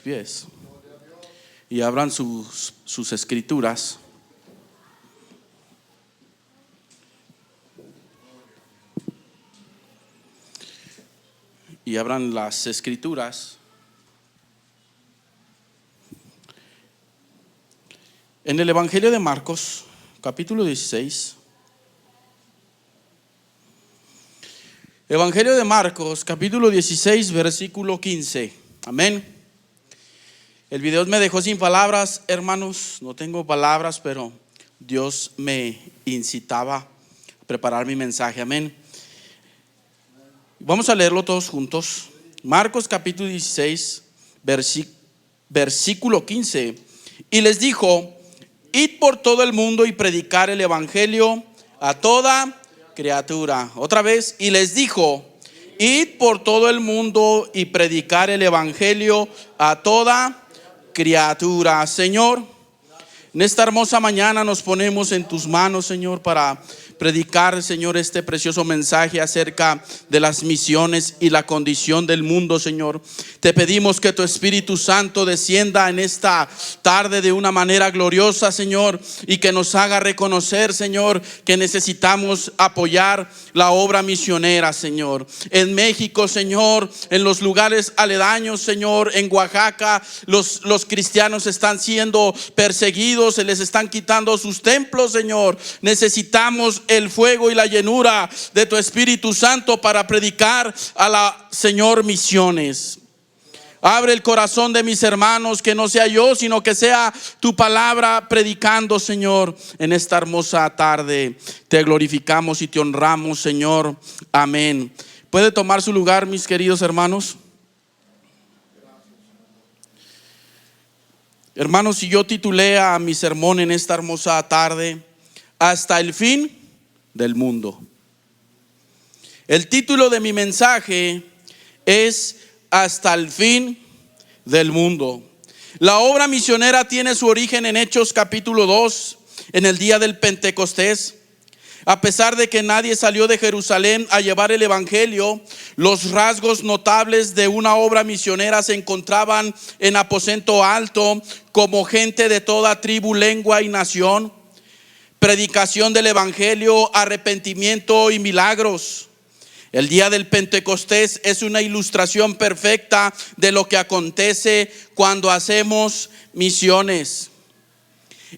pies y abran sus escrituras. Y abran las escrituras en el Evangelio de Marcos, capítulo 16. Evangelio de Marcos, capítulo 16, versículo 15. Amén. El video me dejó sin palabras, hermanos. No tengo palabras, pero Dios me incitaba a preparar mi mensaje. Amén. Vamos a leerlo todos juntos. Marcos capítulo 16, versículo 15. Y les dijo: id por todo el mundo y predicar el evangelio a toda criatura. Otra vez. Y les dijo: id por todo el mundo y predicar el evangelio a toda criatura. Señor, en esta hermosa mañana nos ponemos en tus manos, Señor, para predicar, Señor, este precioso mensaje acerca de las misiones y la condición del mundo, Señor. Te pedimos que tu Espíritu Santo descienda en esta tarde de una manera gloriosa, Señor, y que nos haga reconocer, Señor, que necesitamos apoyar la obra misionera, Señor. En México, Señor, en los lugares aledaños, Señor, en Oaxaca, los cristianos están siendo perseguidos, se les están quitando sus templos, Señor. Necesitamos el fuego y la llenura de tu Espíritu Santo para predicar a la Señor misiones. Abre el corazón de mis hermanos, que no sea yo, sino que sea tu palabra predicando, Señor, en esta hermosa tarde. Te glorificamos y te honramos, Señor. Amén. ¿Puede tomar su lugar, mis queridos hermanos? Hermanos, si yo titulé a mi sermón en esta hermosa tarde: hasta el fin del mundo. El título de mi mensaje es: hasta el fin del mundo. La obra misionera tiene su origen en Hechos capítulo 2, en el día del Pentecostés. A pesar de que nadie salió de Jerusalén a llevar el evangelio, los rasgos notables de una obra misionera se encontraban en aposento alto, como gente de toda tribu, lengua y nación. Predicación del evangelio, arrepentimiento y milagros. El día del Pentecostés es una ilustración perfecta de lo que acontece cuando hacemos misiones.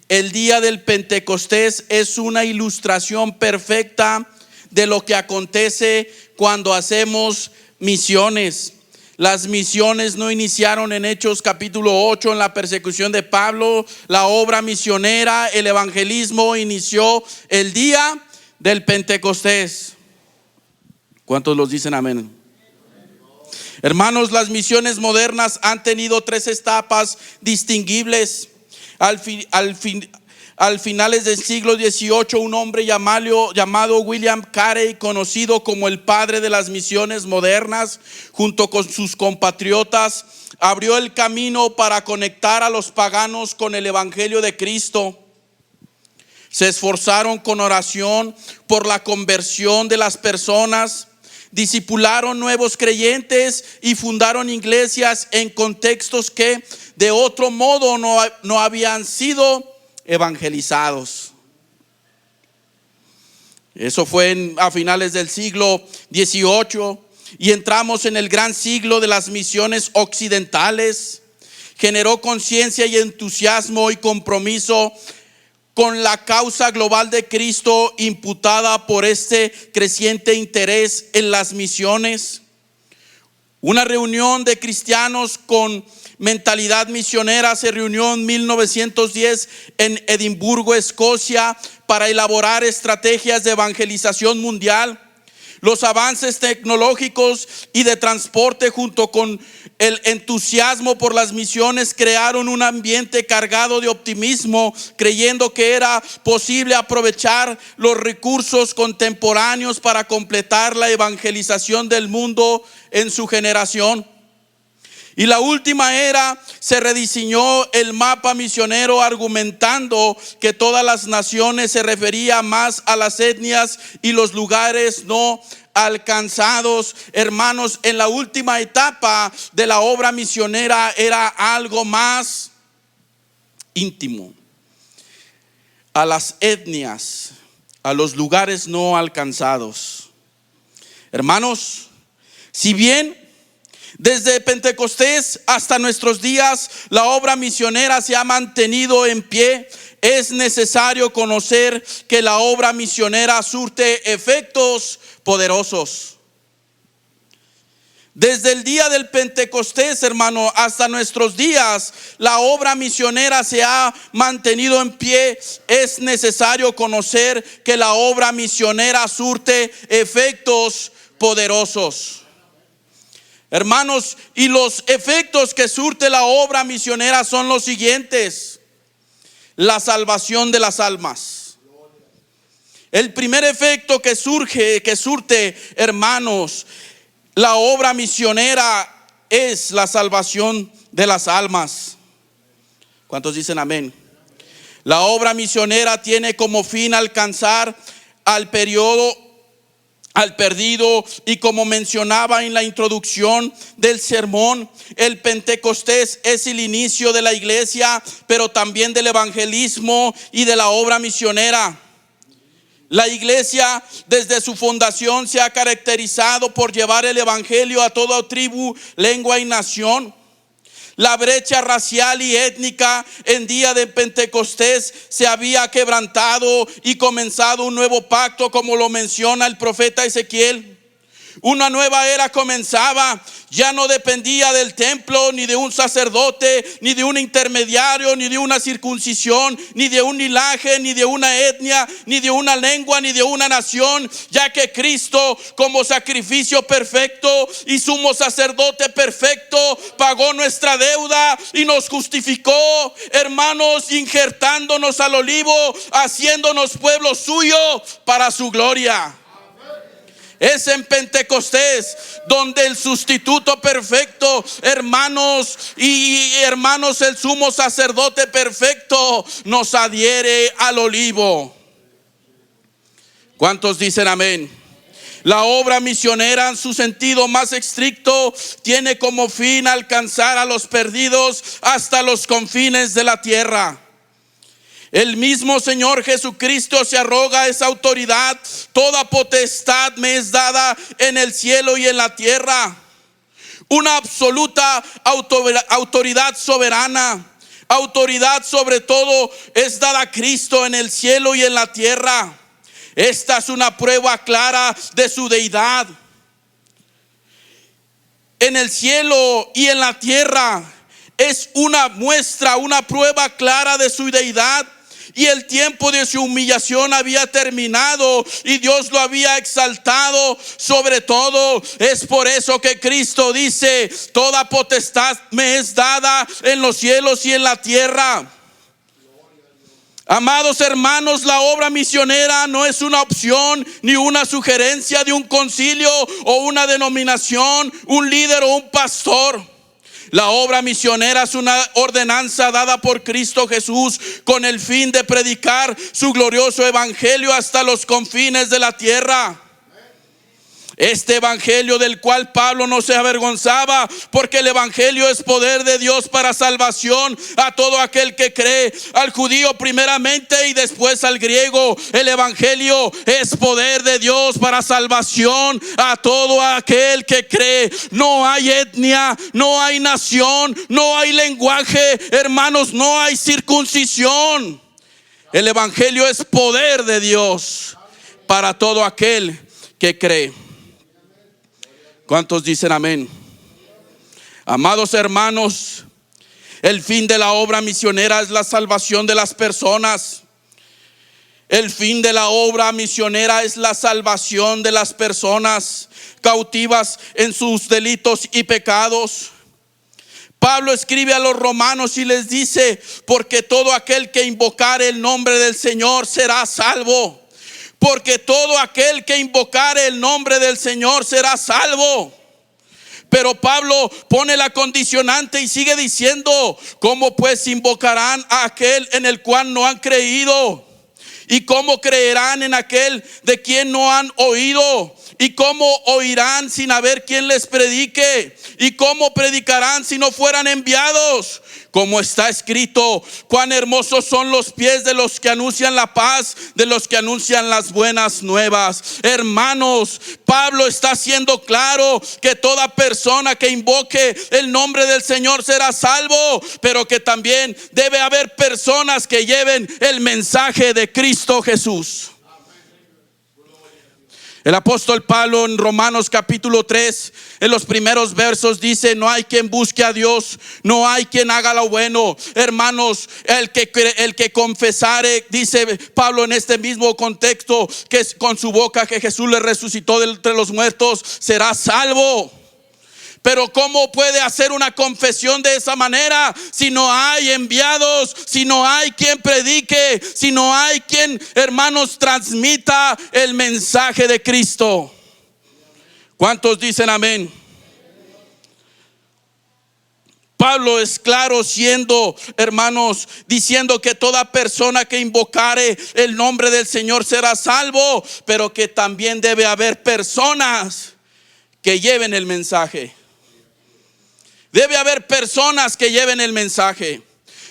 El día del Pentecostés es una ilustración perfecta de lo que acontece cuando hacemos misiones. Las misiones no iniciaron en Hechos capítulo 8 en la persecución de Pablo. La obra misionera, el evangelismo, inició el día del Pentecostés. ¿Cuántos los dicen amén? Hermanos, las misiones modernas han tenido tres etapas distinguibles. Al finales del siglo XVIII, un hombre llamado William Carey, conocido como el padre de las misiones modernas, junto con sus compatriotas, abrió el camino para conectar a los paganos con el evangelio de Cristo. Se esforzaron con oración por la conversión de las personas, discipularon nuevos creyentes y fundaron iglesias en contextos que de otro modo no habían sido evangelizados. Eso fue a finales del siglo XVIII, y entramos en el gran siglo de las misiones occidentales. Generó conciencia y entusiasmo y compromiso con la causa global de Cristo, imputada por este creciente interés en las misiones. Una reunión de cristianos con mentalidad misionera se reunió en 1910 en Edimburgo, Escocia, para elaborar estrategias de evangelización mundial. Los avances tecnológicos y de transporte, junto con el entusiasmo por las misiones, crearon un ambiente cargado de optimismo, creyendo que era posible aprovechar los recursos contemporáneos para completar la evangelización del mundo en su generación. Y la última era se rediseñó el mapa misionero argumentando que todas las naciones se refería más a las etnias y los lugares no alcanzados. Hermanos, en la última etapa de la obra misionera era algo más íntimo, a las etnias, a los lugares no alcanzados. Hermanos, si bien desde Pentecostés hasta nuestros días la obra misionera se ha mantenido en pie, es necesario conocer que la obra misionera surte efectos poderosos. Desde el día del Pentecostés, hermano, hasta nuestros días, la obra misionera se ha mantenido en pie. Es necesario conocer que la obra misionera surte efectos poderosos. Hermanos, y los efectos que surte la obra misionera son los siguientes: la salvación de las almas. El primer efecto que surte, hermanos, la obra misionera es la salvación de las almas. ¿Cuántos dicen amén? La obra misionera tiene como fin alcanzar al perdido, y como mencionaba en la introducción del sermón, el Pentecostés es el inicio de la iglesia, pero también del evangelismo y de la obra misionera. La iglesia desde su fundación se ha caracterizado por llevar el evangelio a toda tribu, lengua y nación. La brecha racial y étnica en día de Pentecostés se había quebrantado y comenzado un nuevo pacto, como lo menciona el profeta Ezequiel. Una nueva era comenzaba. Ya no dependía del templo, ni de un sacerdote, ni de un intermediario, ni de una circuncisión, ni de un linaje, ni de una etnia, ni de una lengua, ni de una nación, ya que Cristo, como sacrificio perfecto y sumo sacerdote perfecto, pagó nuestra deuda y nos justificó, hermanos, injertándonos al olivo, haciéndonos pueblo suyo para su gloria. Es en Pentecostés donde el sustituto perfecto, hermanos, el sumo sacerdote perfecto nos adhiere al olivo. ¿Cuántos dicen amén? La obra misionera en su sentido más estricto tiene como fin alcanzar a los perdidos hasta los confines de la tierra. El mismo Señor Jesucristo se arroga esa autoridad. Toda potestad me es dada en el cielo y en la tierra. Una absoluta autoridad soberana. Autoridad sobre todo es dada a Cristo en el cielo y en la tierra. Esta es una prueba clara de su deidad. En el cielo y en la tierra es una muestra, una prueba clara de su deidad. Y el tiempo de su humillación había terminado y Dios lo había exaltado sobre todo. Es por eso que Cristo dice: toda potestad me es dada en los cielos y en la tierra. Amados hermanos, la obra misionera no es una opción ni una sugerencia de un concilio o una denominación, un líder o un pastor. La obra misionera es una ordenanza dada por Cristo Jesús con el fin de predicar su glorioso evangelio hasta los confines de la tierra. Este evangelio del cual Pablo no se avergonzaba, porque el evangelio es poder de Dios para salvación a todo aquel que cree, al judío primeramente y después al griego. El evangelio es poder de Dios para salvación a todo aquel que cree. No hay etnia, no hay nación, no hay lenguaje, hermanos, no hay circuncisión. El evangelio es poder de Dios para todo aquel que cree. ¿Cuántos dicen amén? Amados hermanos, el fin de la obra misionera es la salvación de las personas. El fin de la obra misionera es la salvación de las personas cautivas en sus delitos y pecados. Pablo escribe a los romanos y les dice: porque todo aquel que invocare el nombre del Señor será salvo. Porque todo aquel que invocare el nombre del Señor será salvo. Pero Pablo pone la condicionante y sigue diciendo: ¿cómo pues invocarán a aquel en el cual no han creído? ¿Y cómo creerán en aquel de quien no han oído? ¿Y cómo oirán sin haber quien les predique? ¿Y cómo predicarán si no fueran enviados? Como está escrito: cuán hermosos son los pies de los que anuncian la paz, de los que anuncian las buenas nuevas. Hermanos, Pablo está haciendo claro que toda persona que invoque el nombre del Señor será salvo, pero que también debe haber personas que lleven el mensaje de Cristo Jesús. El apóstol Pablo en Romanos capítulo 3, en los primeros versos dice: no hay quien busque a Dios, no hay quien haga lo bueno. Hermanos, el que confesare, dice Pablo en este mismo contexto, que es con su boca que Jesús le resucitó de entre los muertos, será salvo. Pero ¿cómo puede hacer una confesión de esa manera si no hay enviados, si no hay quien predique, si no hay quien, hermanos, transmita el mensaje de Cristo? ¿Cuántos dicen amén? Pablo es claro siendo, hermanos, diciendo que toda persona que invocare el nombre del Señor será salvo, pero que también debe haber personas que lleven el mensaje. Debe haber personas que lleven el mensaje.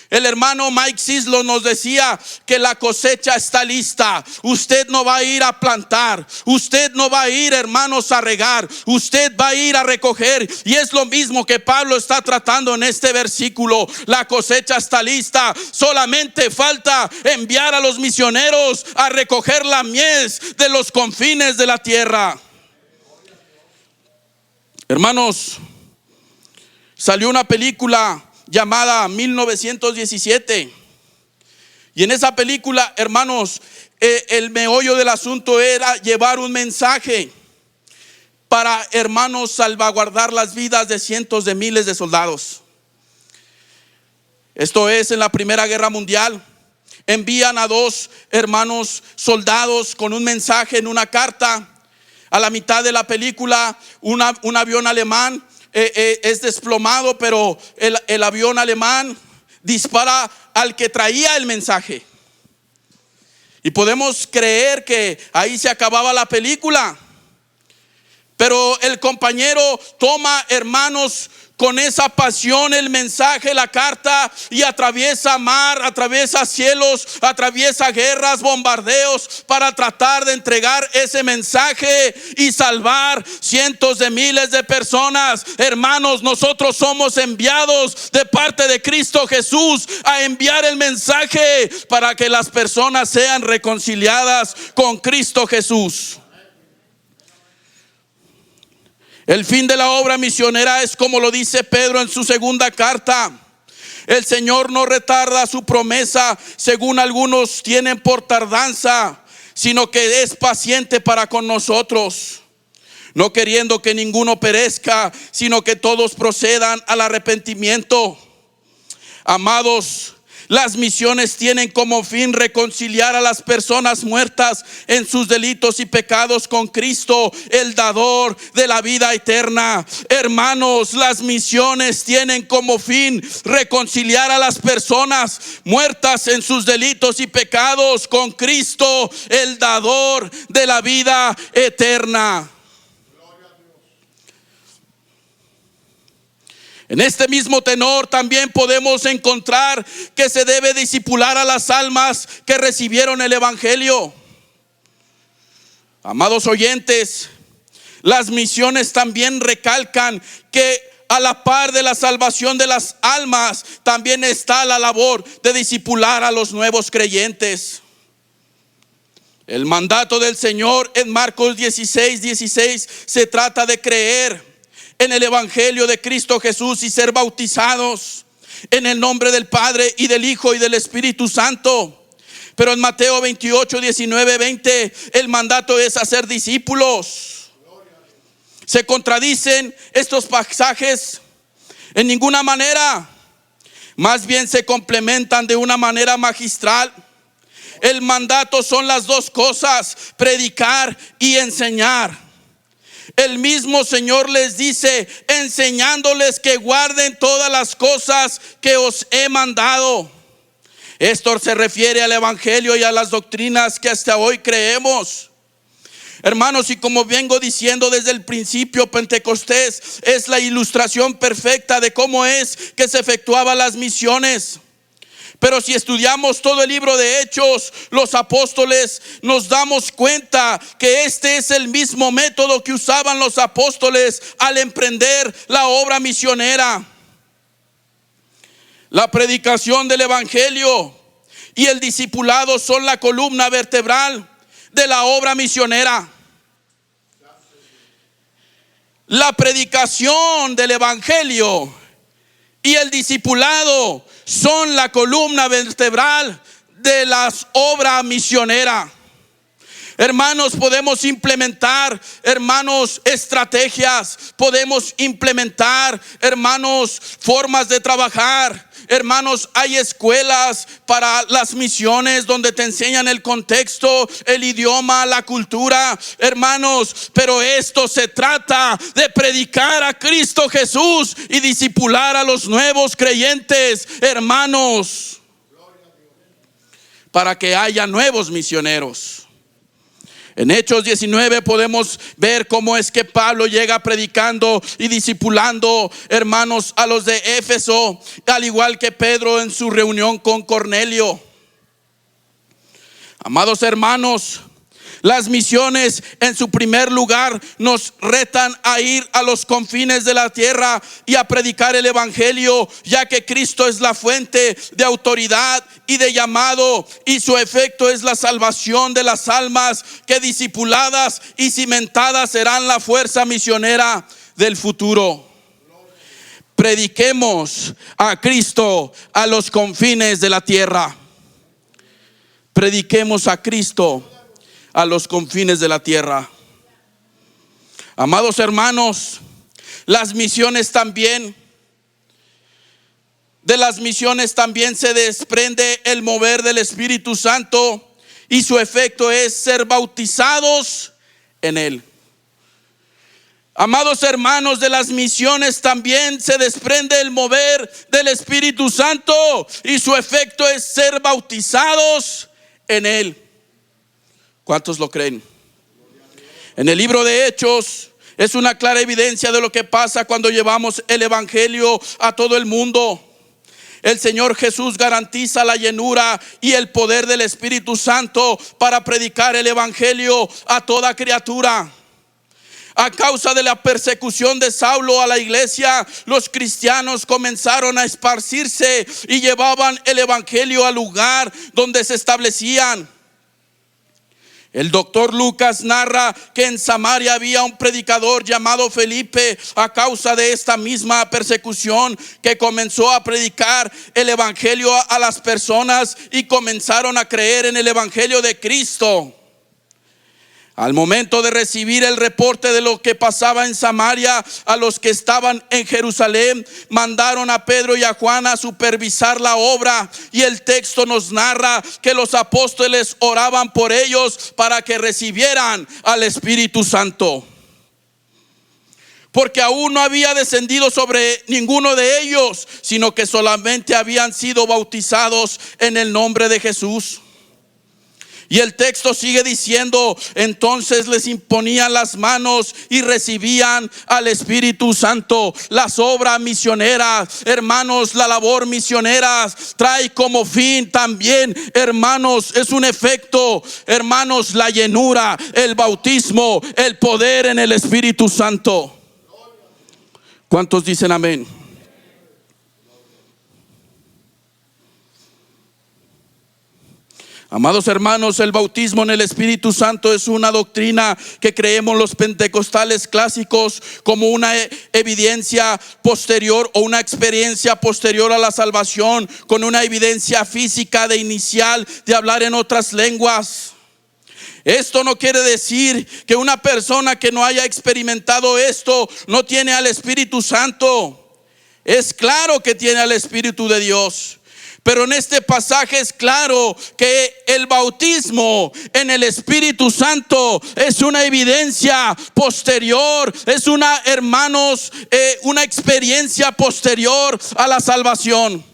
El hermano Mike Sislo nos decía que la cosecha está lista. Usted no va a ir a plantar, usted no va a ir, hermanos, a regar, usted va a ir a recoger. Y es lo mismo que Pablo está tratando en este versículo. La cosecha está lista, solamente falta enviar a los misioneros a recoger la mies de los confines de la tierra. Hermanos, salió una película llamada 1917. Y en esa película, hermanos, el meollo del asunto era llevar un mensaje para, hermanos, salvaguardar las vidas de cientos de miles de soldados. Esto es en la Primera Guerra Mundial. Envían a dos hermanos soldados con un mensaje en una carta. A la mitad de la película, un avión alemán es desplomado, pero el avión alemán dispara al que traía el mensaje. Y podemos creer que ahí se acababa la película. Pero el compañero toma, hermanos, con esa pasión el mensaje, la carta, y atraviesa mar, atraviesa cielos, atraviesa guerras, bombardeos, para tratar de entregar ese mensaje y salvar cientos de miles de personas. Hermanos, nosotros somos enviados de parte de Cristo Jesús a enviar el mensaje para que las personas sean reconciliadas con Cristo Jesús. El fin de la obra misionera es como lo dice Pedro en su segunda carta. El Señor no retarda su promesa, según algunos tienen por tardanza, sino que es paciente para con nosotros, no queriendo que ninguno perezca, sino que todos procedan al arrepentimiento. Amados, las misiones tienen como fin reconciliar a las personas muertas en sus delitos y pecados con Cristo, el dador de la vida eterna. Hermanos, las misiones tienen como fin reconciliar a las personas muertas en sus delitos y pecados con Cristo, el dador de la vida eterna. En este mismo tenor también podemos encontrar que se debe discipular a las almas que recibieron el evangelio. Amados oyentes, las misiones también recalcan que a la par de la salvación de las almas también está la labor de discipular a los nuevos creyentes. El mandato del Señor en Marcos 16:16 se trata de creer en el evangelio de Cristo Jesús y ser bautizados en el nombre del Padre y del Hijo y del Espíritu Santo. Pero en Mateo 28:19-20 el mandato es hacer discípulos. ¿Se contradicen estos pasajes? En ninguna manera. Más bien se complementan de una manera magistral. El mandato son las dos cosas: predicar y enseñar. el mismo Señor les dice, enseñándoles que guarden todas las cosas que os he mandado. Esto se refiere al evangelio y a las doctrinas que hasta hoy creemos. Hermanos, y como vengo diciendo desde el principio, Pentecostés es la ilustración perfecta de cómo es que se efectuaban las misiones. Pero si estudiamos todo el libro de Hechos, los apóstoles, nos damos cuenta que este es el mismo método que usaban los apóstoles al emprender la obra misionera. La predicación del evangelio y el discipulado son la columna vertebral de la obra misionera. La predicación del evangelio y el discipulado son la columna vertebral de las obras misioneras. Hermanos, podemos implementar, hermanos, estrategias, podemos implementar, hermanos, formas de trabajar. Hermanos, hay escuelas para las misiones donde te enseñan el contexto, el idioma, la cultura, hermanos, pero esto se trata de predicar a Cristo Jesús y discipular a los nuevos creyentes, hermanos, para que haya nuevos misioneros. En Hechos 19 podemos ver cómo es que Pablo llega predicando y discipulando, hermanos, a los de Éfeso, al igual que Pedro en su reunión con Cornelio. Amados hermanos, las misiones en su primer lugar nos retan a ir a los confines de la tierra y a predicar el evangelio, ya que Cristo es la fuente de autoridad y de llamado, y su efecto es la salvación de las almas que discipuladas y cimentadas serán la fuerza misionera del futuro. Prediquemos a Cristo a los confines de la tierra. Prediquemos a Cristo a los confines de la tierra. Amados hermanos, las misiones también, de las misiones también se desprende el mover del Espíritu Santo, y su efecto es ser bautizados en él. Amados hermanos, de las misiones también se desprende el mover del Espíritu Santo, y su efecto es ser bautizados en él. ¿Cuántos lo creen? En el libro de Hechos es una clara evidencia de lo que pasa cuando llevamos el evangelio a todo el mundo. El Señor Jesús garantiza la llenura y el poder del Espíritu Santo para predicar el evangelio a toda criatura. A causa de la persecución de Saulo a la iglesia, los cristianos comenzaron a esparcirse y llevaban el evangelio al lugar donde se establecían. El doctor Lucas narra que en Samaria había un predicador llamado Felipe, a causa de esta misma persecución, que comenzó a predicar el evangelio a las personas y comenzaron a creer en el evangelio de Cristo. Al momento de recibir el reporte de lo que pasaba en Samaria, a los que estaban en Jerusalén mandaron a Pedro y a Juan a supervisar la obra, y el texto nos narra que los apóstoles oraban por ellos para que recibieran al Espíritu Santo, porque aún no había descendido sobre ninguno de ellos, sino que solamente habían sido bautizados en el nombre de Jesús. Y el texto sigue diciendo, entonces les imponían las manos y recibían al Espíritu Santo. Las obras misioneras, hermanos, la labor misionera trae como fin también, hermanos, es un efecto, hermanos, la llenura, el bautismo, el poder en el Espíritu Santo. ¿Cuántos dicen amén? Amados hermanos, el bautismo en el Espíritu Santo es una doctrina que creemos los pentecostales clásicos como una evidencia posterior o una experiencia posterior a la salvación, con una evidencia física de inicial de hablar en otras lenguas. Esto no quiere decir que una persona que no haya experimentado esto no tiene al Espíritu Santo. Es claro que tiene al Espíritu de Dios. Pero en este pasaje es claro que el bautismo en el Espíritu Santo es una evidencia posterior, es una experiencia posterior a la salvación.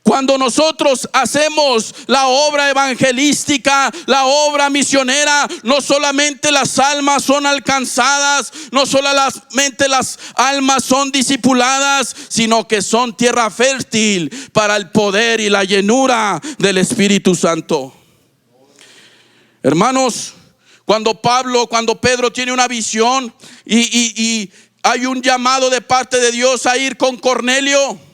Cuando nosotros hacemos la obra evangelística, la obra misionera, no solamente las almas son alcanzadas, no solamente las almas son discipuladas, sino que son tierra fértil para el poder y la llenura del Espíritu Santo. Hermanos, cuando Pedro tiene una visión y hay un llamado de parte de Dios a ir con Cornelio,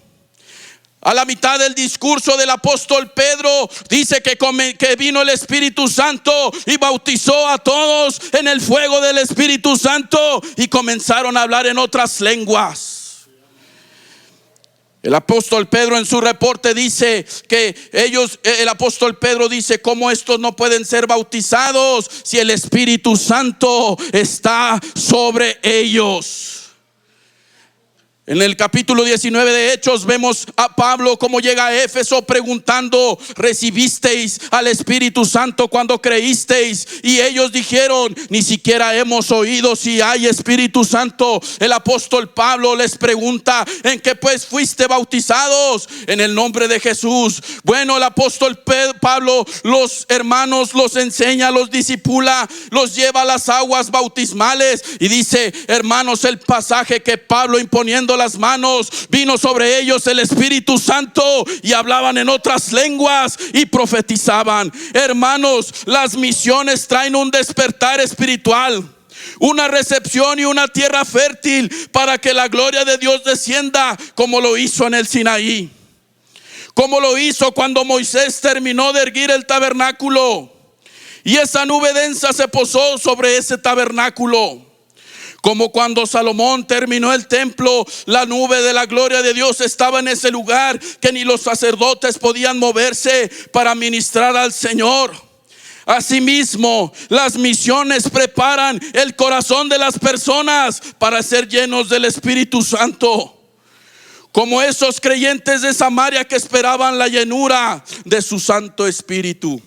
a la mitad del discurso del apóstol Pedro dice que vino el Espíritu Santo y bautizó a todos en el fuego del Espíritu Santo y comenzaron a hablar en otras lenguas. El apóstol Pedro en su reporte dice que el apóstol Pedro dice: ¿cómo estos no pueden ser bautizados si el Espíritu Santo está sobre ellos? En el capítulo 19 de Hechos vemos a Pablo como llega a Éfeso preguntando: ¿recibisteis al Espíritu Santo cuando creísteis? Y ellos dijeron: ni siquiera hemos oído si hay Espíritu Santo. El apóstol Pablo les pregunta: ¿en qué pues fuiste bautizados? En el nombre de Jesús. Bueno, el apóstol Pablo, los hermanos los enseña, los discipula, los lleva a las aguas bautismales y dice: hermanos, el pasaje que Pablo imponiendo las manos, vino sobre ellos el Espíritu Santo y hablaban en otras lenguas y profetizaban. Hermanos, las misiones traen un despertar espiritual, una recepción y una tierra fértil para que la gloria de Dios descienda, como lo hizo en el Sinaí, como lo hizo cuando Moisés terminó de erguir el tabernáculo y esa nube densa se posó sobre ese tabernáculo. Como cuando Salomón terminó el templo, la nube de la gloria de Dios estaba en ese lugar que ni los sacerdotes podían moverse para ministrar al Señor. Asimismo, las misiones preparan el corazón de las personas para ser llenos del Espíritu Santo, como esos creyentes de Samaria que esperaban la llenura de su Santo Espíritu.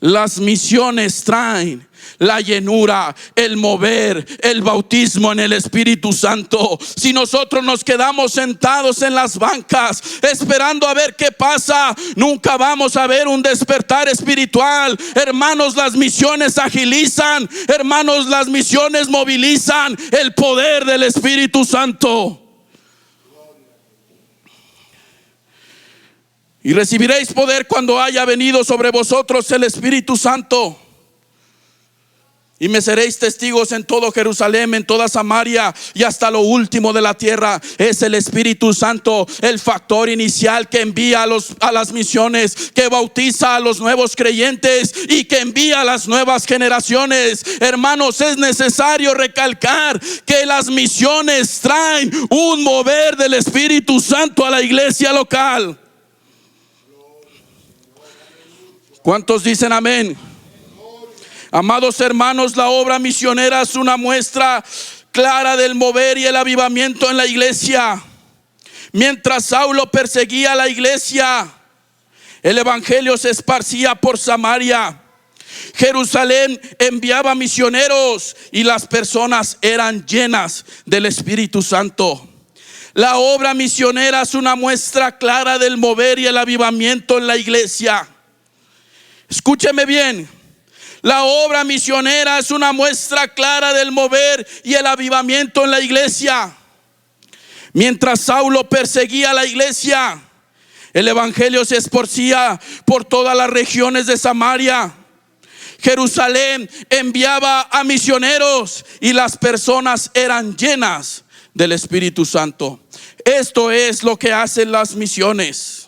Las misiones traen la llenura, el mover, el bautismo en el Espíritu Santo. Si nosotros nos quedamos sentados en las bancas esperando a ver qué pasa, nunca vamos a ver un despertar espiritual. Hermanos, las misiones agilizan, hermanos, las misiones movilizan el poder del Espíritu Santo. Y recibiréis poder cuando haya venido sobre vosotros el Espíritu Santo. Y me seréis testigos en todo Jerusalén, en toda Samaria y hasta lo último de la tierra. Es el Espíritu Santo el factor inicial que envía a las misiones, que bautiza a los nuevos creyentes y que envía a las nuevas generaciones. Hermanos, es necesario recalcar que las misiones traen un mover del Espíritu Santo a la iglesia local. ¿Cuántos dicen amén? Amados hermanos, la obra misionera es una muestra clara del mover y el avivamiento en la iglesia. Mientras Saulo perseguía a la iglesia, el evangelio se esparcía por Samaria. Jerusalén enviaba misioneros y las personas eran llenas del Espíritu Santo. La obra misionera es una muestra clara del mover y el avivamiento en la iglesia. Escúcheme bien. La obra misionera es una muestra clara del mover y el avivamiento en la iglesia. Mientras Saulo perseguía a la iglesia, el evangelio se esparcía por todas las regiones de Samaria. Jerusalén enviaba a misioneros y las personas eran llenas del Espíritu Santo. Esto es lo que hacen las misiones.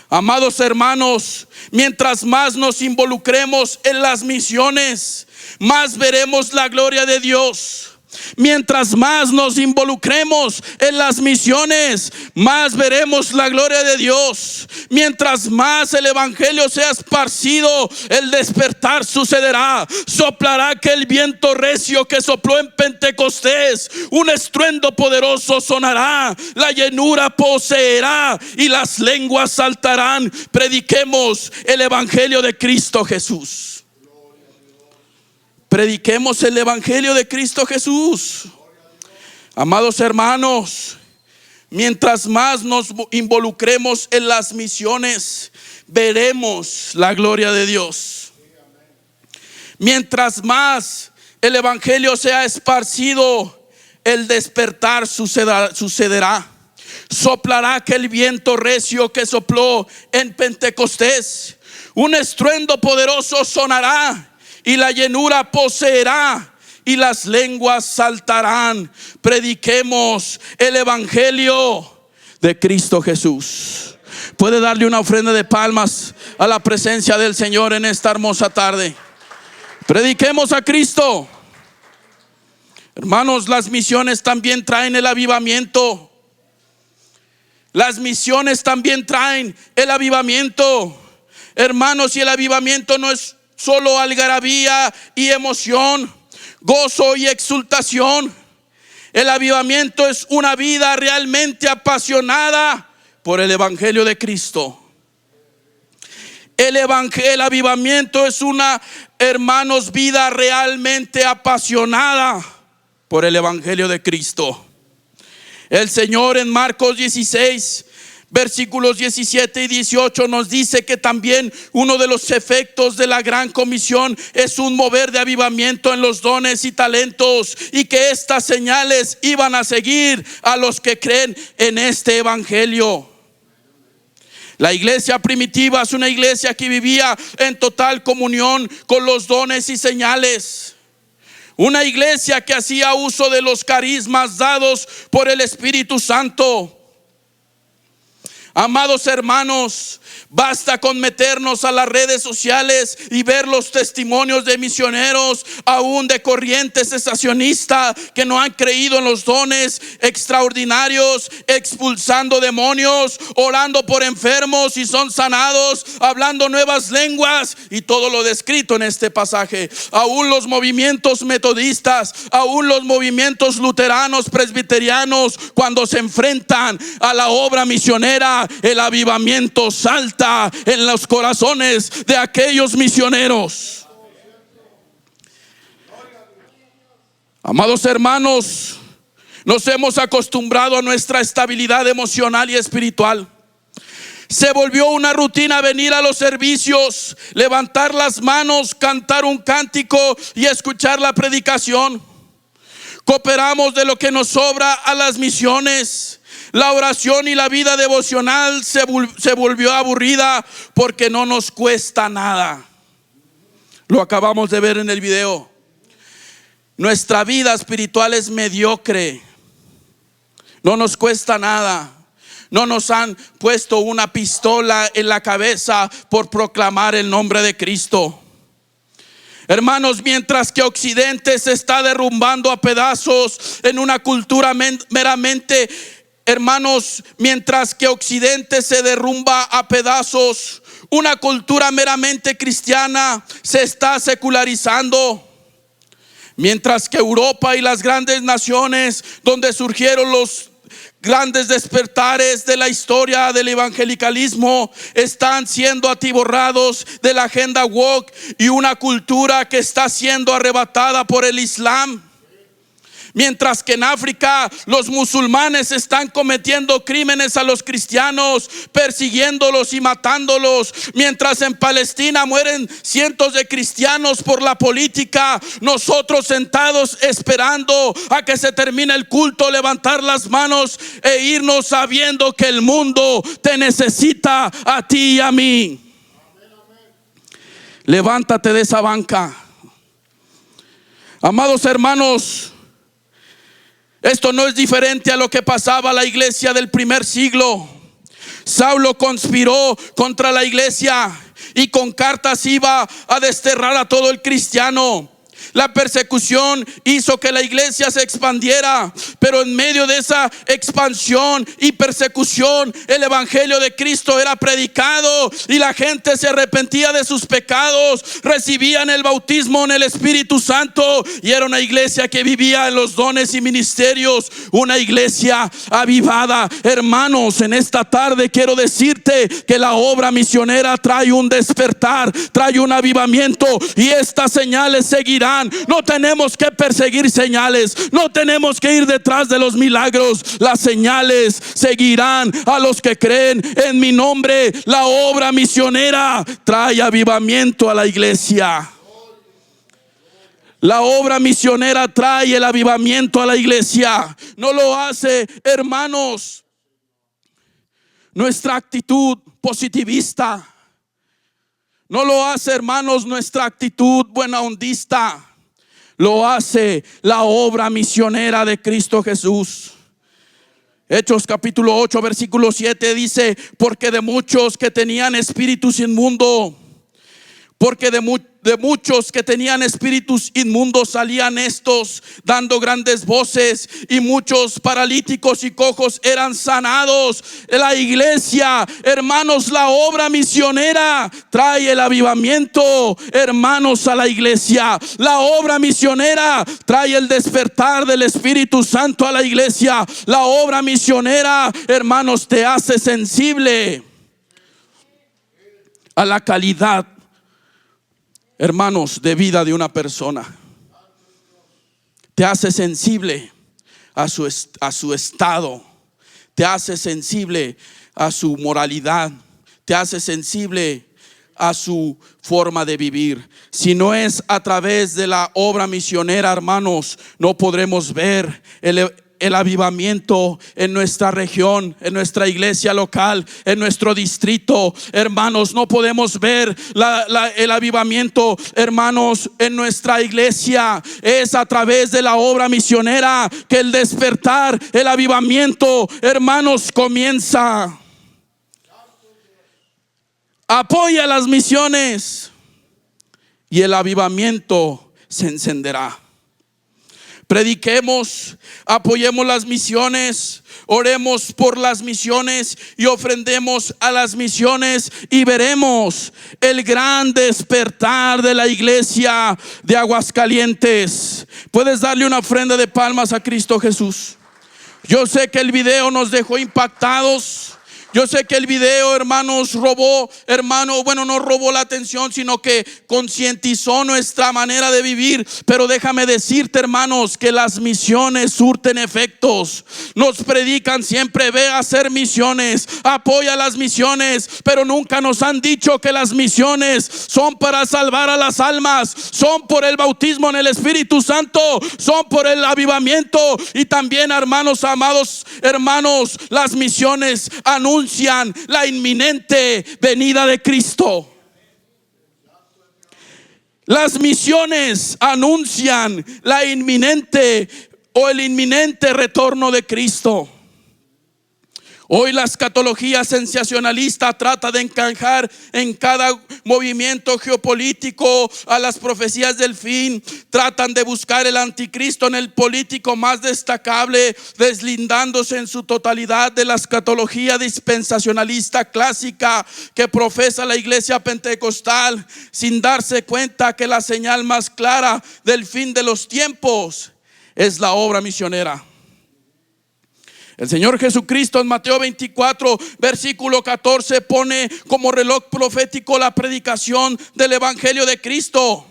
Amados hermanos, mientras más nos involucremos en las misiones, más veremos la gloria de Dios. Mientras más nos involucremos en las misiones, más veremos la gloria de Dios. Mientras más el evangelio sea esparcido, el despertar sucederá. Soplará aquel viento recio que sopló en Pentecostés. Un estruendo poderoso sonará, la llenura poseerá y las lenguas saltarán. Prediquemos el evangelio de Cristo Jesús. Prediquemos el evangelio de Cristo Jesús. Amados hermanos, mientras más nos involucremos en las misiones, veremos la gloria de Dios. Mientras más el evangelio sea esparcido, el despertar sucederá. Soplará aquel viento recio que sopló en Pentecostés. Un estruendo poderoso sonará y la llenura poseerá y las lenguas saltarán. Prediquemos el evangelio de Cristo Jesús. Puede darle una ofrenda de palmas a la presencia del Señor en esta hermosa tarde. Prediquemos a Cristo. Hermanos, las misiones también traen el avivamiento. Las misiones también traen el avivamiento. Hermanos, y el avivamiento no es solo algarabía y emoción, gozo y exultación. El avivamiento es una vida realmente apasionada por el evangelio de Cristo. El avivamiento es una, hermanos, vida realmente apasionada por el evangelio de Cristo. El Señor en Marcos 16 versículos 17 y 18 nos dice que también uno de los efectos de la gran comisión es un mover de avivamiento en los dones y talentos, y que estas señales iban a seguir a los que creen en este evangelio. La iglesia primitiva es una iglesia que vivía en total comunión con los dones y señales. Una iglesia que hacía uso de los carismas dados por el Espíritu Santo. Amados hermanos, basta con meternos a las redes sociales y ver los testimonios de misioneros, aún de corrientes cesacionistas, que no han creído en los dones extraordinarios, expulsando demonios, orando por enfermos y son sanados, hablando nuevas lenguas y todo lo descrito en este pasaje. Aún los movimientos metodistas, aún los movimientos luteranos, presbiterianos, cuando se enfrentan a la obra misionera, el avivamiento salta en los corazones de aquellos misioneros. Amados hermanos, nos hemos acostumbrado a nuestra estabilidad emocional y espiritual. Se volvió una rutina venir a los servicios, levantar las manos, cantar un cántico y escuchar la predicación. Cooperamos de lo que nos sobra a las misiones. La oración y la vida devocional se volvió aburrida porque no nos cuesta nada. Lo acabamos de ver en el video. Nuestra vida espiritual es mediocre. No nos cuesta nada. No nos han puesto una pistola en la cabeza por proclamar el nombre de Cristo. Hermanos, mientras que Occidente se está derrumbando a pedazos en una cultura meramente, hermanos, mientras que Occidente se derrumba a pedazos, una cultura meramente cristiana se está secularizando. Mientras que Europa y las grandes naciones donde surgieron los grandes despertares de la historia del evangelicalismo están siendo atiborrados de la agenda woke y una cultura que está siendo arrebatada por el Islam. Mientras que en África los musulmanes están cometiendo crímenes a los cristianos, persiguiéndolos y matándolos. Mientras en Palestina mueren cientos de cristianos por la política, nosotros sentados esperando a que se termine el culto, levantar las manos e irnos sabiendo que el mundo te necesita a ti y a mí. Levántate de esa banca. Amados hermanos, esto no es diferente a lo que pasaba a la iglesia del primer siglo. Saulo conspiró contra la iglesia y con cartas iba a desterrar a todo el cristiano. La persecución hizo que la iglesia se expandiera, pero en medio de esa expansión y persecución, el evangelio de Cristo era predicado y la gente se arrepentía de sus pecados, recibían el bautismo en el Espíritu Santo y era una iglesia que vivía en los dones y ministerios, una iglesia avivada. Hermanos, en esta tarde quiero decirte que la obra misionera trae un despertar, trae un avivamiento, y estas señales seguirán. No tenemos que perseguir señales, no tenemos que ir detrás de los milagros. Las señales seguirán a los que creen en mi nombre. La obra misionera trae avivamiento a la iglesia. La obra misionera trae el avivamiento a la iglesia. No lo hace, hermanos, nuestra actitud positivista. No lo hace, hermanos, nuestra actitud buena ondista. Lo hace la obra misionera de Cristo Jesús. Hechos capítulo 8 versículo 7 dice: porque de muchos que tenían espíritus inmundos, porque de muchos que tenían espíritus inmundos salían estos dando grandes voces, y muchos paralíticos y cojos eran sanados. La iglesia, hermanos, la obra misionera trae el avivamiento, hermanos, a la iglesia. La obra misionera trae el despertar del Espíritu Santo a la iglesia. La obra misionera, hermanos, te hace sensible a la calidad, hermanos, de vida de una persona. Te hace sensible a su estado. Te hace sensible a su moralidad. Te hace sensible a su forma de vivir. Si no es a través de la obra misionera, hermanos, no podremos ver el avivamiento en nuestra región, en nuestra iglesia local, en nuestro distrito. Hermanos, no podemos ver el avivamiento, hermanos, en nuestra iglesia. Es a través de la obra misionera que el despertar, el avivamiento, hermanos, comienza. Apoya las misiones y el avivamiento se encenderá. Prediquemos, apoyemos las misiones, oremos por las misiones y ofrendemos a las misiones, y veremos el gran despertar de la iglesia de Aguascalientes. Puedes darle una ofrenda de palmas a Cristo Jesús. Yo sé que el video nos dejó impactados. Yo sé que el video, hermanos, no robó la atención, sino que concientizó nuestra manera de vivir. Pero déjame decirte, hermanos, que las misiones surten efectos. Nos predican siempre: ve a hacer misiones, apoya las misiones, pero nunca nos han dicho que las misiones son para salvar a las almas, son por el bautismo en el Espíritu Santo, son por el avivamiento. Y también, hermanos amados, hermanos, las misiones anuncian la inminente venida de Cristo. Las misiones anuncian la inminente o el inminente retorno de Cristo. Hoy la escatología sensacionalista trata de encajar en cada movimiento geopolítico a las profecías del fin. Tratan de buscar el anticristo en el político más destacable, deslindándose en su totalidad de la escatología dispensacionalista clásica que profesa la iglesia pentecostal, sin darse cuenta que la señal más clara del fin de los tiempos es la obra misionera. El Señor Jesucristo en Mateo 24 versículo 14 pone como reloj profético la predicación del evangelio de Cristo.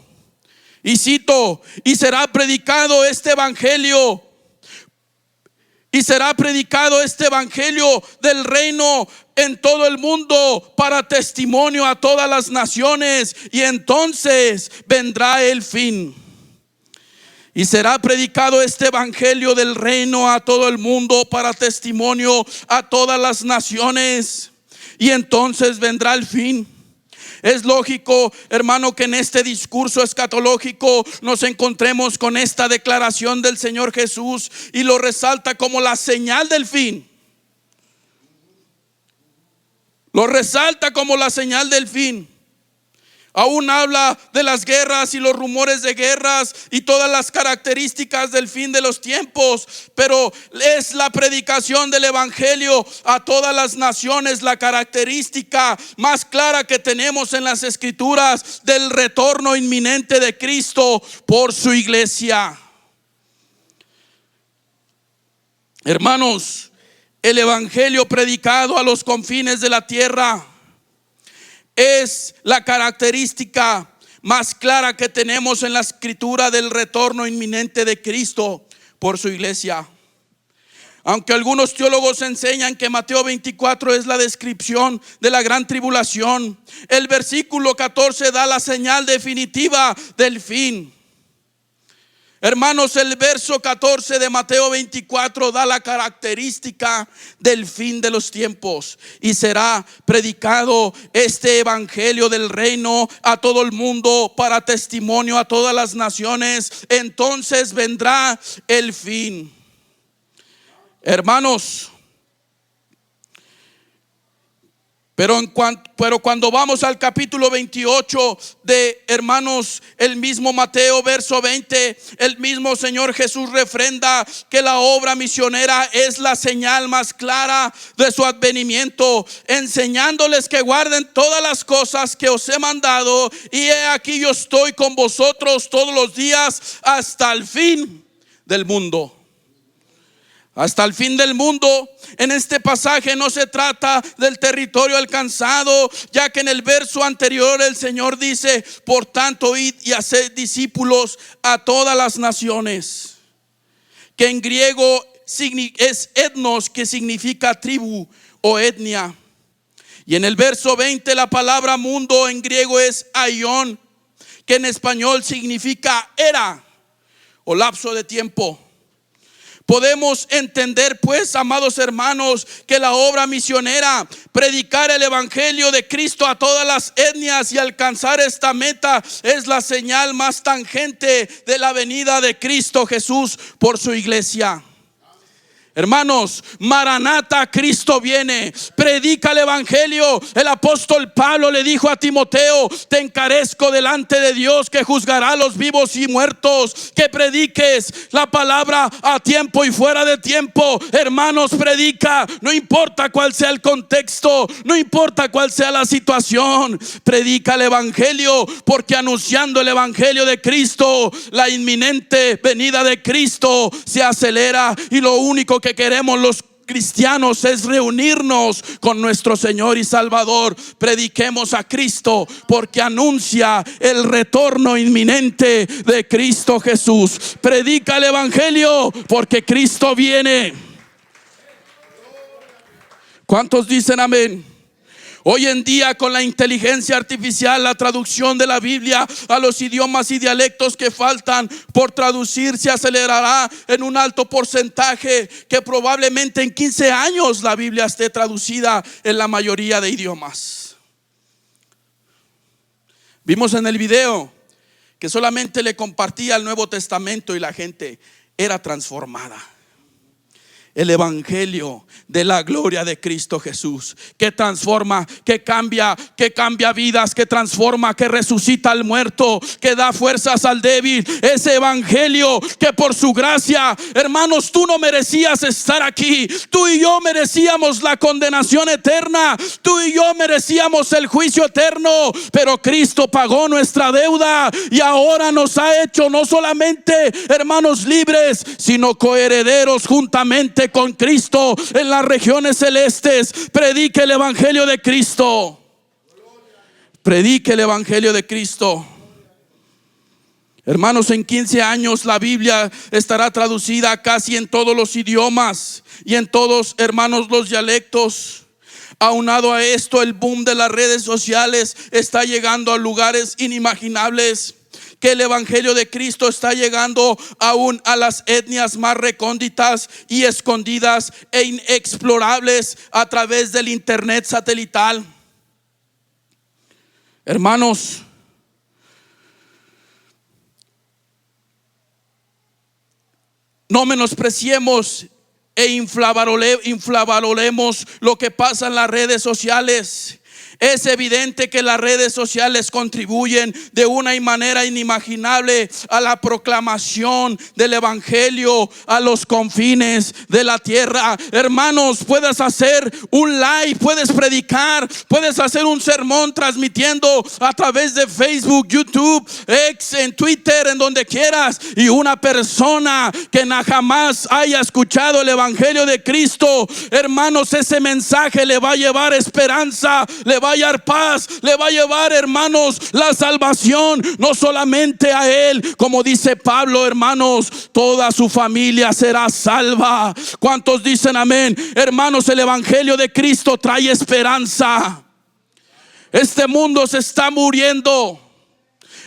Y cito: y será predicado este evangelio del reino en todo el mundo para testimonio a todas las naciones, y entonces vendrá el fin. Y será predicado este evangelio del reino a todo el mundo para testimonio a todas las naciones, y entonces vendrá el fin. Es lógico, hermano, que en este discurso escatológico nos encontremos con esta declaración del Señor Jesús, y lo resalta como la señal del fin. Lo resalta como la señal del fin. Aún habla de las guerras y los rumores de guerras y todas las características del fin de los tiempos. Pero es la predicación del evangelio a todas las naciones la característica más clara que tenemos en las escrituras del retorno inminente de Cristo por su iglesia. Hermanos, el evangelio predicado a los confines de la tierra es la característica más clara que tenemos en la escritura del retorno inminente de Cristo por su iglesia. Aunque algunos teólogos enseñan que Mateo 24 es la descripción de la gran tribulación, el versículo 14 da la señal definitiva del fin. Hermanos, el verso 14 de Mateo 24 da la característica del fin de los tiempos. Y será predicado este evangelio del reino a todo el mundo para testimonio a todas las naciones. Entonces vendrá el fin. Hermanos, pero cuando vamos al capítulo 28 de hermanos, el mismo Mateo verso 20, el mismo Señor Jesús refrenda que la obra misionera es la señal más clara de su advenimiento, enseñándoles que guarden todas las cosas que os he mandado, y he aquí yo estoy con vosotros todos los días hasta el fin del mundo. Hasta el fin del mundo. En este pasaje no se trata del territorio alcanzado, ya que en el verso anterior el Señor dice: por tanto, id y haced discípulos a todas las naciones, que en griego es etnos, que significa tribu o etnia. Y en el verso 20 la palabra mundo en griego es aion, que en español significa era o lapso de tiempo. Podemos entender pues, amados hermanos, que la obra misionera, predicar el evangelio de Cristo a todas las etnias y alcanzar esta meta, es la señal más tangente de la venida de Cristo Jesús por su iglesia. Hermanos, Maranata, Cristo viene. Predica el evangelio. El apóstol Pablo le dijo a Timoteo: te encarezco delante de Dios, que juzgará a los vivos y muertos, que prediques la palabra a tiempo y fuera de tiempo. Hermanos, predica, no importa cuál sea el contexto, no importa cuál sea la situación. Predica el evangelio, porque anunciando el evangelio de Cristo, la inminente venida de Cristo se acelera, y lo único que queremos los cristianos es reunirnos con nuestro Señor y Salvador. Prediquemos a Cristo, porque anuncia el retorno inminente de Cristo Jesús. Predica el evangelio, porque Cristo viene. ¿Cuántos dicen amén? Hoy en día, con la inteligencia artificial, la traducción de la Biblia a los idiomas y dialectos que faltan por traducir se acelerará en un alto porcentaje, que probablemente en 15 años la Biblia esté traducida en la mayoría de idiomas. Vimos en el video que solamente le compartía el Nuevo Testamento y la gente era transformada. El evangelio de la gloria de Cristo Jesús, que transforma, que cambia vidas, que transforma, que resucita al muerto, que da fuerzas al débil. Ese evangelio que por su gracia, hermanos, tú no merecías estar aquí. Tú y yo merecíamos la condenación eterna. Tú y yo merecíamos el juicio eterno, pero Cristo pagó nuestra deuda y ahora nos ha hecho no solamente hermanos libres, sino coherederos juntamente con Cristo en las regiones celestes. Predique el evangelio de Cristo. Predique el evangelio de Cristo. Hermanos, en 15 años la Biblia estará traducida casi en todos los idiomas y en todos, hermanos, los dialectos. Aunado a esto, el boom de las redes sociales está llegando a lugares inimaginables. Que el evangelio de Cristo está llegando aún a las etnias más recónditas y escondidas e inexplorables a través del internet satelital. Hermanos, no menospreciemos e infravaloremos lo que pasa en las redes sociales. Es evidente que las redes sociales contribuyen de una manera inimaginable a la proclamación del evangelio a los confines de la tierra. Hermanos, puedes hacer un live, puedes predicar, puedes hacer un sermón transmitiendo a través de Facebook, YouTube, X, en Twitter, en donde quieras, y una persona que jamás haya escuchado el evangelio de Cristo, hermanos, ese mensaje le va a llevar esperanza, le va a llevar paz, le va a llevar, hermanos, la salvación, no solamente a él, como dice Pablo, hermanos, toda su familia será salva. ¿Cuántos dicen amén? Hermanos, el evangelio de Cristo trae esperanza. Este mundo se está muriendo.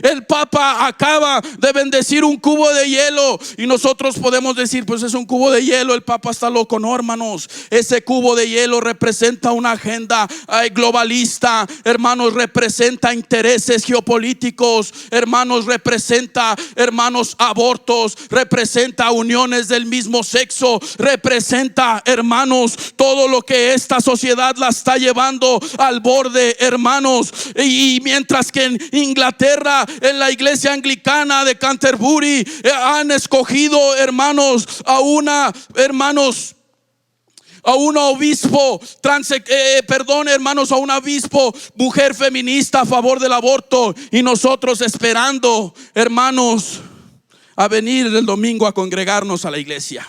El Papa acaba de bendecir un cubo de hielo y nosotros podemos decir, pues es un cubo de hielo, el Papa está loco. No, hermanos, ese cubo de hielo representa una agenda globalista, hermanos, representa intereses geopolíticos, hermanos, representa, hermanos, abortos, representa uniones del mismo sexo, representa, hermanos, todo lo que esta sociedad la está llevando al borde, hermanos. Y mientras que en Inglaterra, en la iglesia anglicana de Canterbury, han escogido, hermanos, a una obispo hermanos, a un obispo mujer feminista a favor del aborto, y nosotros esperando, hermanos, a venir el domingo a congregarnos a la iglesia.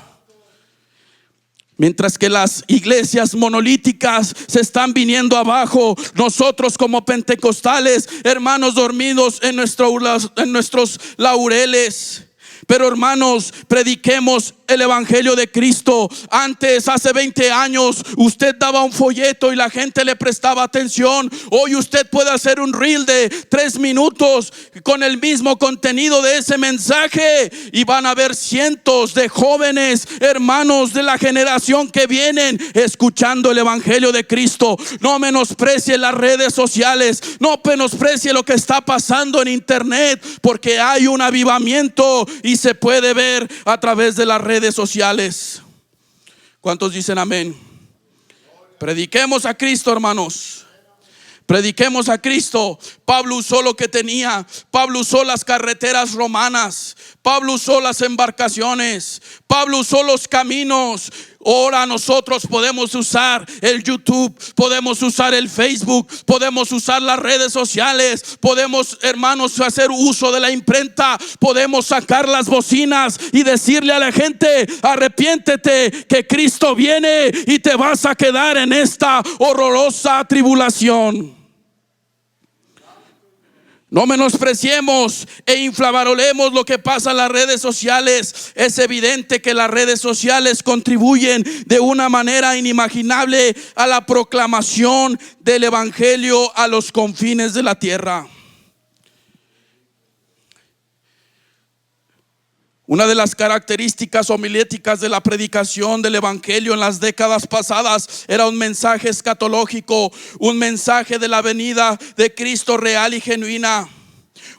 Mientras que las iglesias monolíticas se están viniendo abajo, nosotros como pentecostales, hermanos, dormidos en nuestros laureles. Pero hermanos, prediquemos el evangelio de Cristo. Antes, hace 20 años, usted daba un folleto y la gente le prestaba atención. Hoy usted puede hacer un reel de 3 minutos con el mismo contenido de ese mensaje, y van a haber cientos de jóvenes, hermanos, de la generación que vienen escuchando el evangelio de Cristo. No menosprecie las redes sociales, no menosprecie lo que está pasando en internet, porque hay un avivamiento y se puede ver a través de las redes sociales. ¿Cuántos dicen amén? Prediquemos a Cristo, hermanos. Prediquemos a Cristo. Pablo usó lo que tenía. Pablo usó las carreteras romanas. Pablo usó las embarcaciones. Pablo usó los caminos. Ahora nosotros podemos usar el YouTube, podemos usar el Facebook, podemos usar las redes sociales, podemos, hermanos, hacer uso de la imprenta, podemos sacar las bocinas y decirle a la gente: arrepiéntete, que Cristo viene y te vas a quedar en esta horrorosa tribulación. No menospreciemos e infravaloremos lo que pasa en las redes sociales. Es evidente que las redes sociales contribuyen de una manera inimaginable a la proclamación del evangelio a los confines de la tierra. Una de las características homiléticas de la predicación del evangelio en las décadas pasadas era un mensaje escatológico, un mensaje de la venida de Cristo real y genuina.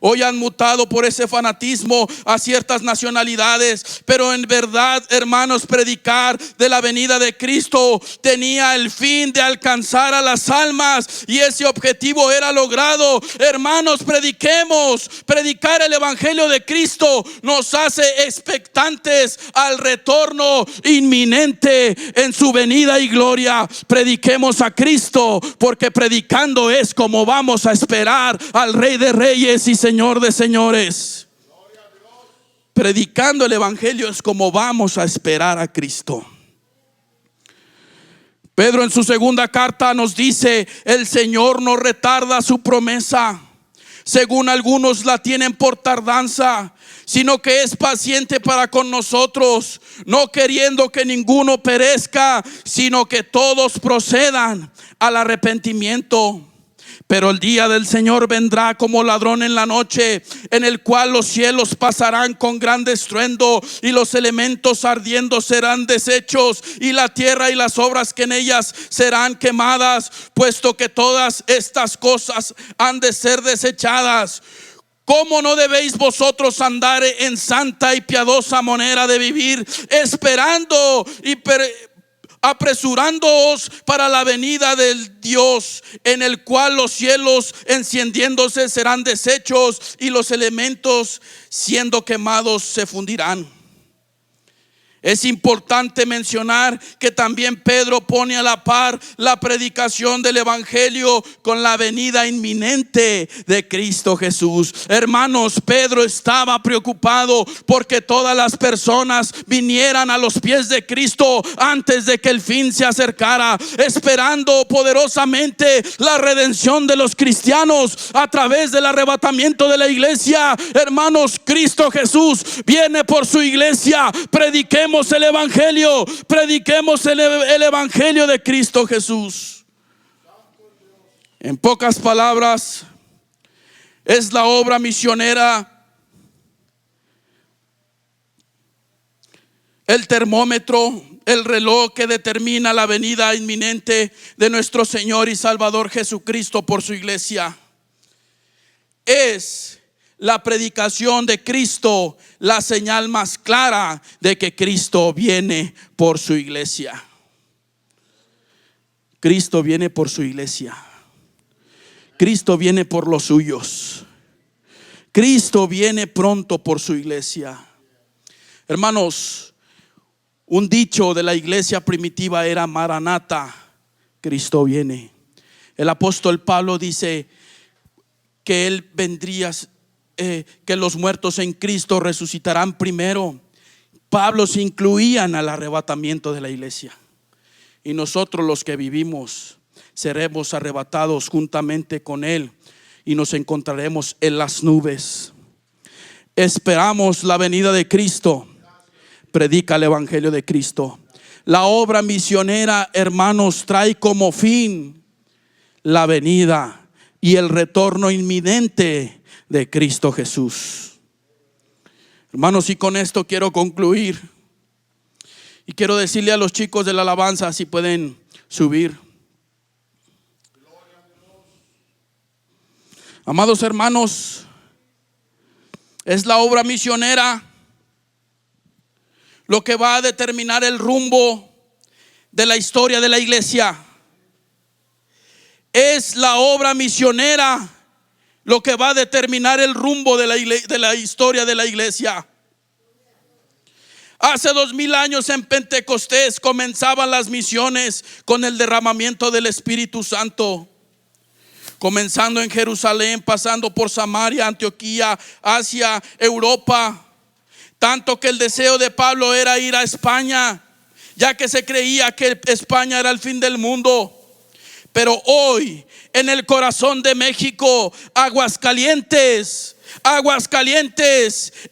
Hoy han mutado por ese fanatismo a ciertas nacionalidades, pero en verdad, hermanos, predicar de la venida de Cristo tenía el fin de alcanzar a las almas, y ese objetivo era logrado. Hermanos, prediquemos. Predicar el evangelio de Cristo nos hace expectantes al retorno inminente en su venida y gloria. Prediquemos a Cristo, porque predicando es como vamos a esperar al Rey de Reyes y Señor de señores. Predicando el evangelio es como vamos a esperar a Cristo. Pedro en su segunda carta nos dice: el Señor no retarda su promesa, según algunos la tienen por tardanza, sino que es paciente para con nosotros, no queriendo que ninguno perezca, sino que todos procedan al arrepentimiento. Pero el día del Señor vendrá como ladrón en la noche, en el cual los cielos pasarán con gran estruendo, y los elementos ardiendo serán deshechos, y la tierra y las obras que en ellas serán quemadas, puesto que todas estas cosas han de ser desechadas. ¿Cómo no debéis vosotros andar en santa y piadosa manera de vivir, esperando y apresurándoos para la venida del Dios, en el cual los cielos encendiéndose serán deshechos y los elementos siendo quemados se fundirán. Es importante mencionar que también Pedro pone a la par la predicación del evangelio con la venida inminente de Cristo Jesús. Hermanos, Pedro estaba preocupado porque todas las personas vinieran a los pies de Cristo antes de que el fin se acercara, esperando poderosamente la redención de los cristianos a través del arrebatamiento de la iglesia. Hermanos, Cristo Jesús viene por su iglesia. Prediquemos el evangelio, prediquemos el evangelio de Cristo Jesús. En pocas palabras, es la obra misionera el termómetro, el reloj que determina la venida inminente de nuestro Señor y Salvador Jesucristo por su iglesia. Es la predicación de Cristo la señal más clara de que Cristo viene por su iglesia. Cristo viene por su iglesia. Cristo viene por los suyos. Cristo viene pronto por su iglesia. Hermanos, un dicho de la iglesia primitiva era: Maranata, Cristo viene. El apóstol Pablo dice que él vendría, que los muertos en Cristo resucitarán primero. Pablo se incluían al arrebatamiento de la iglesia. Y nosotros los que vivimos seremos arrebatados juntamente con él y nos encontraremos en las nubes. Esperamos la venida de Cristo. Predica el evangelio de Cristo. La obra misionera, hermanos, trae como fin la venida y el retorno inminente de Cristo Jesús. Hermanos, y con esto quiero concluir. Y quiero decirle a los chicos de la alabanza si pueden subir. Amados hermanos, es la obra misionera lo que va a determinar el rumbo de la historia de la iglesia. Es la obra misionera lo que va a determinar el rumbo de la historia de la iglesia. Hace 2000 años en Pentecostés comenzaban las misiones con el derramamiento del Espíritu Santo. Comenzando en Jerusalén, pasando por Samaria, Antioquía, Asia, Europa. Tanto que el deseo de Pablo era ir a España, ya que se creía que España era el fin del mundo. Pero hoy, en el corazón de México, Aguascalientes,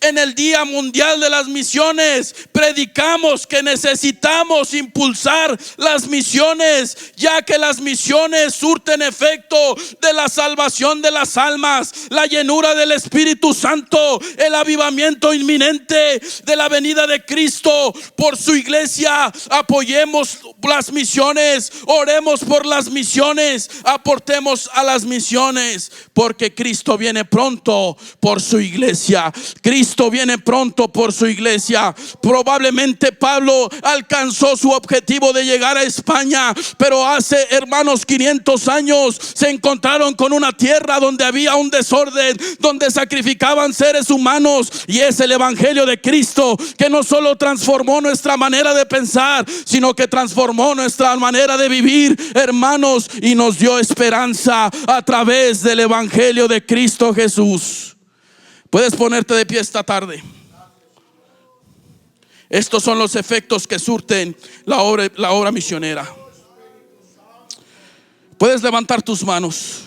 en el Día Mundial de las Misiones, predicamos que necesitamos impulsar las misiones, ya que las misiones surten efecto de la salvación de las almas, la llenura del Espíritu Santo, el avivamiento inminente de la venida de Cristo por su iglesia. Apoyemos las misiones, oremos por las misiones, aportemos a las misiones, porque Cristo viene pronto por su iglesia. Cristo viene pronto por su iglesia. Probablemente Pablo alcanzó su objetivo de llegar a España, pero hace, hermanos, 500 años se encontraron con una tierra donde había un desorden, donde sacrificaban seres humanos, y es el evangelio de Cristo que no solo transformó nuestra manera de pensar, sino que transformó nuestra manera de vivir, hermanos, y nos dio esperanza a través del evangelio de Cristo Jesús. Puedes ponerte de pie esta tarde. Estos son los efectos que surten la obra misionera. Puedes levantar tus manos.